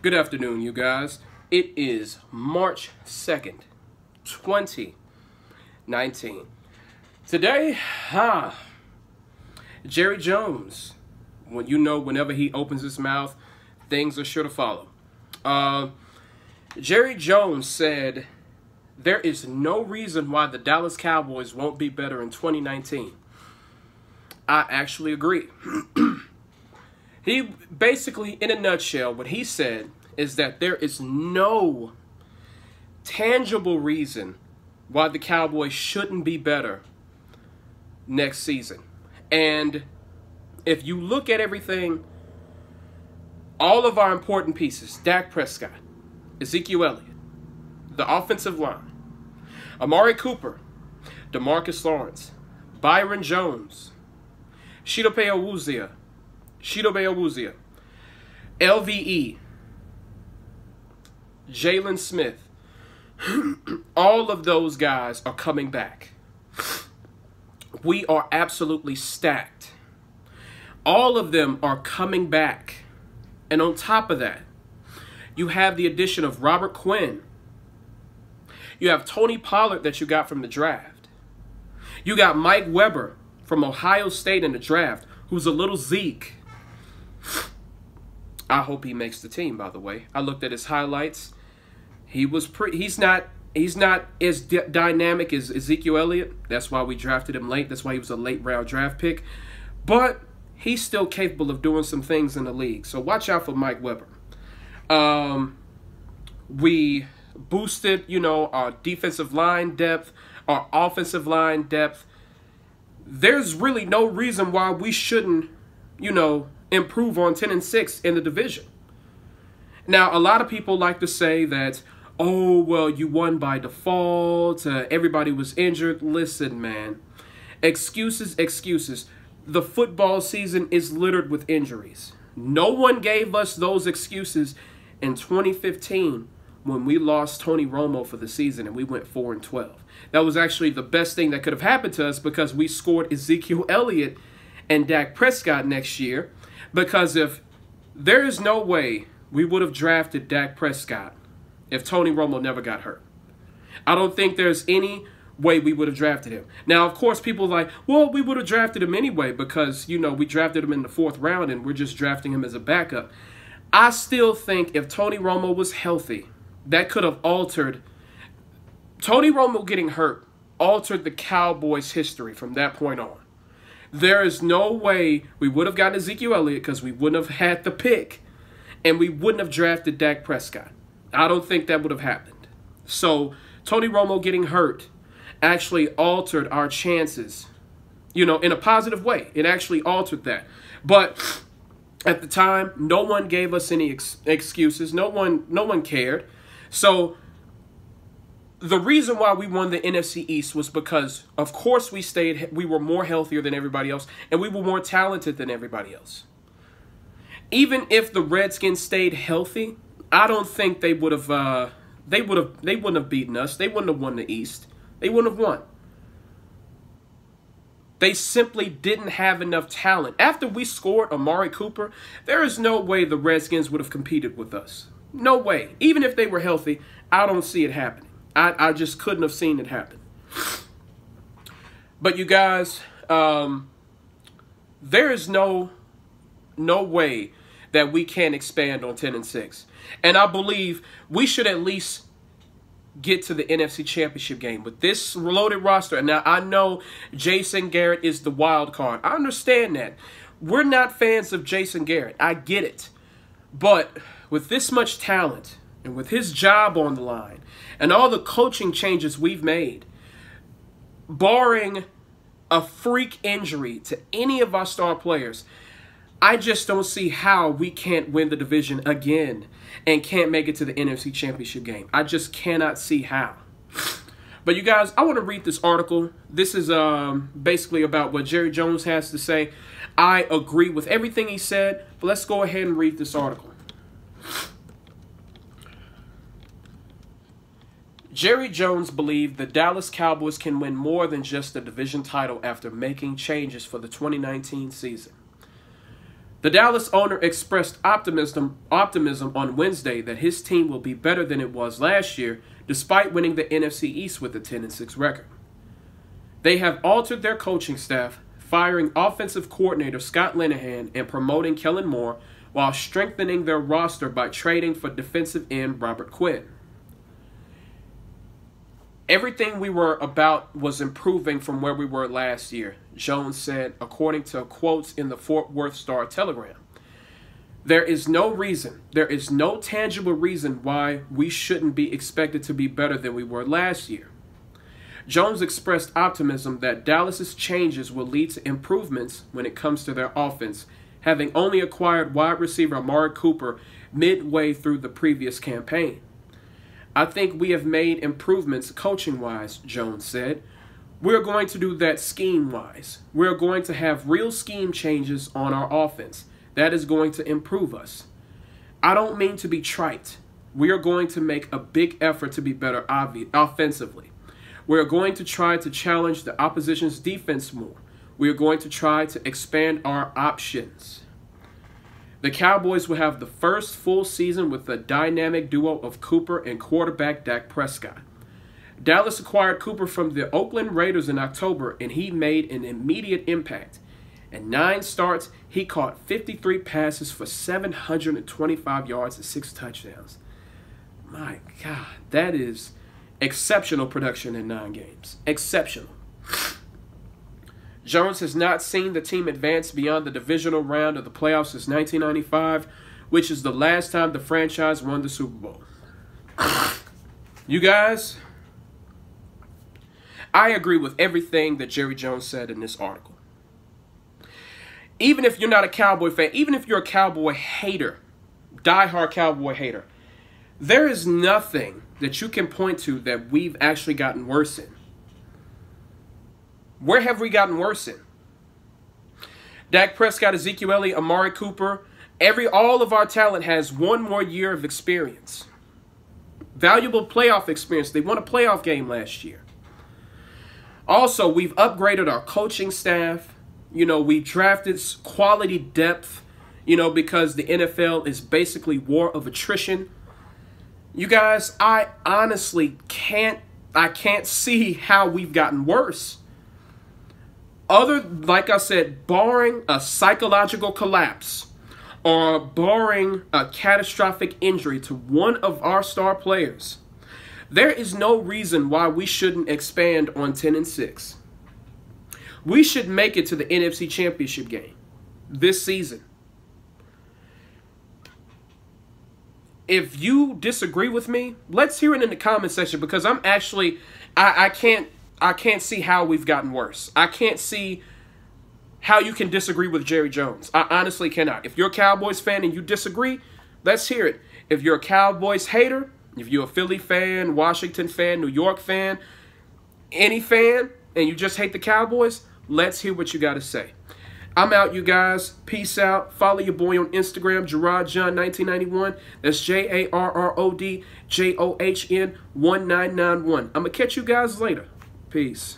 Good afternoon, you guys. It is March 2nd, 2019. Today, Jerry Jones, whenever he opens his mouth, things are sure to follow. Jerry Jones said there is no reason why the Dallas Cowboys won't be better in 2019. I actually agree. He basically, in a nutshell, what he said is that there is no tangible reason why the Cowboys shouldn't be better next season. And if you look at everything, all of our important pieces, Dak Prescott, Ezekiel Elliott, the offensive line, Amari Cooper, DeMarcus Lawrence, Byron Jones, Chidobe Awuzie, LVE, Jalen Smith, all of those guys are coming back. We are absolutely stacked. All of them are coming back. And on top of that, you have the addition of Robert Quinn. You have Tony Pollard that you got from the draft. You got Mike Weber from Ohio State in the draft, who's a little Zeke. I hope he makes the team, by the way. I looked at his highlights. He's not as dynamic as Ezekiel Elliott. That's why we drafted him late. That's why he was a late round draft pick. But he's still capable of doing some things in the league. So watch out for Mike Weber. We boosted, our defensive line depth, our offensive line depth. There's really no reason why we shouldn't, improve on 10-6 in the division. Now, a lot of people like to say that, oh, well, you won by default. Everybody was injured. Listen, man. Excuses. The football season is littered with injuries. No one gave us those excuses in 2015 when we lost Tony Romo for the season and we went 4-12. That was actually the best thing that could have happened to us because we scored Ezekiel Elliott and Dak Prescott next year. Because if there is no way we would have drafted Dak Prescott if Tony Romo never got hurt. I don't think there's any way we would have drafted him. Now, of course, people are like, well, we would have drafted him anyway because, we drafted him in the 4th round and we're just drafting him as a backup. I still think if Tony Romo was healthy, that could have altered. Tony Romo getting hurt altered the Cowboys' history from that point on. There is no way we would have gotten Ezekiel Elliott because we wouldn't have had the pick and we wouldn't have drafted Dak Prescott. I don't think that would have happened. So Tony Romo getting hurt actually altered our chances, in a positive way. It actually altered that. But at the time, no one gave us any excuses. No one cared. So the reason why we won the NFC East was because, of course, we were more healthier than everybody else, and we were more talented than everybody else. Even if the Redskins stayed healthy, I don't think they would have. They wouldn't have beaten us. They wouldn't have won the East. They wouldn't have won. They simply didn't have enough talent. After we scored Amari Cooper, there is no way the Redskins would have competed with us. No way. Even if they were healthy, I don't see it happening. I just couldn't have seen it happen. But you guys, there is no way that we can expand on 10-6. And I believe we should at least get to the NFC Championship game with this loaded roster. And now I know Jason Garrett is the wild card. I understand that. We're not fans of Jason Garrett. I get it. But with this much talent and with his job on the line and all the coaching changes we've made, barring a freak injury to any of our star players, I just don't see how we can't win the division again and can't make it to the NFC Championship game. I just cannot see how. But you guys, I want to read this article. This is basically about what Jerry Jones has to say. I agree with everything he said, but let's go ahead and read this article. Jerry Jones believed the Dallas Cowboys can win more than just the division title after making changes for the 2019 season. The Dallas owner expressed optimism on Wednesday that his team will be better than it was last year, despite winning the NFC East with a 10-6 record. They have altered their coaching staff, firing offensive coordinator Scott Linehan and promoting Kellen Moore, while strengthening their roster by trading for defensive end Robert Quinn. Everything we were about was improving from where we were last year, Jones said, according to quotes in the Fort Worth Star-Telegram. There is no tangible reason why we shouldn't be expected to be better than we were last year. Jones expressed optimism that Dallas's changes will lead to improvements when it comes to their offense, having only acquired wide receiver Amari Cooper midway through the previous campaign. I think we have made improvements coaching-wise, Jones said. We're going to do that scheme-wise. We're going to have real scheme changes on our offense. That is going to improve us. I don't mean to be trite. We are going to make a big effort to be better offensively. We are going to try to challenge the opposition's defense more. We are going to try to expand our options. The Cowboys will have the first full season with the dynamic duo of Cooper and quarterback Dak Prescott. Dallas acquired Cooper from the Oakland Raiders in October, and he made an immediate impact. In 9 starts, he caught 53 passes for 725 yards and 6 touchdowns. My God, that is exceptional production in 9 games. Exceptional. Jones has not seen the team advance beyond the divisional round of the playoffs since 1995, which is the last time the franchise won the Super Bowl. You guys, I agree with everything that Jerry Jones said in this article. Even if you're not a Cowboy fan, even if you're a Cowboy hater, diehard Cowboy hater, there is nothing that you can point to that we've actually gotten worse in. Where have we gotten worse in? Dak Prescott, Ezekiel Elliott, Amari Cooper, all of our talent has one more year of experience. Valuable playoff experience. They won a playoff game last year. Also, we've upgraded our coaching staff. We drafted quality depth, because the NFL is basically war of attrition. You guys, I honestly can't see how we've gotten worse. Like I said, barring a psychological collapse or barring a catastrophic injury to one of our star players, there is no reason why we shouldn't expand on 10-6. We should make it to the NFC Championship game this season. If you disagree with me, let's hear it in the comment section, because I'm actually, I can't see how we've gotten worse. I can't see how you can disagree with Jerry Jones. I honestly cannot. If you're a Cowboys fan and you disagree, let's hear it. If you're a Cowboys hater, if you're a Philly fan, Washington fan, New York fan, any fan, and you just hate the Cowboys, let's hear what you got to say. I'm out, you guys. Peace out. Follow your boy on Instagram, JarrodJohn1991. That's JarrodJohn1991. I'm going to catch you guys later. Peace.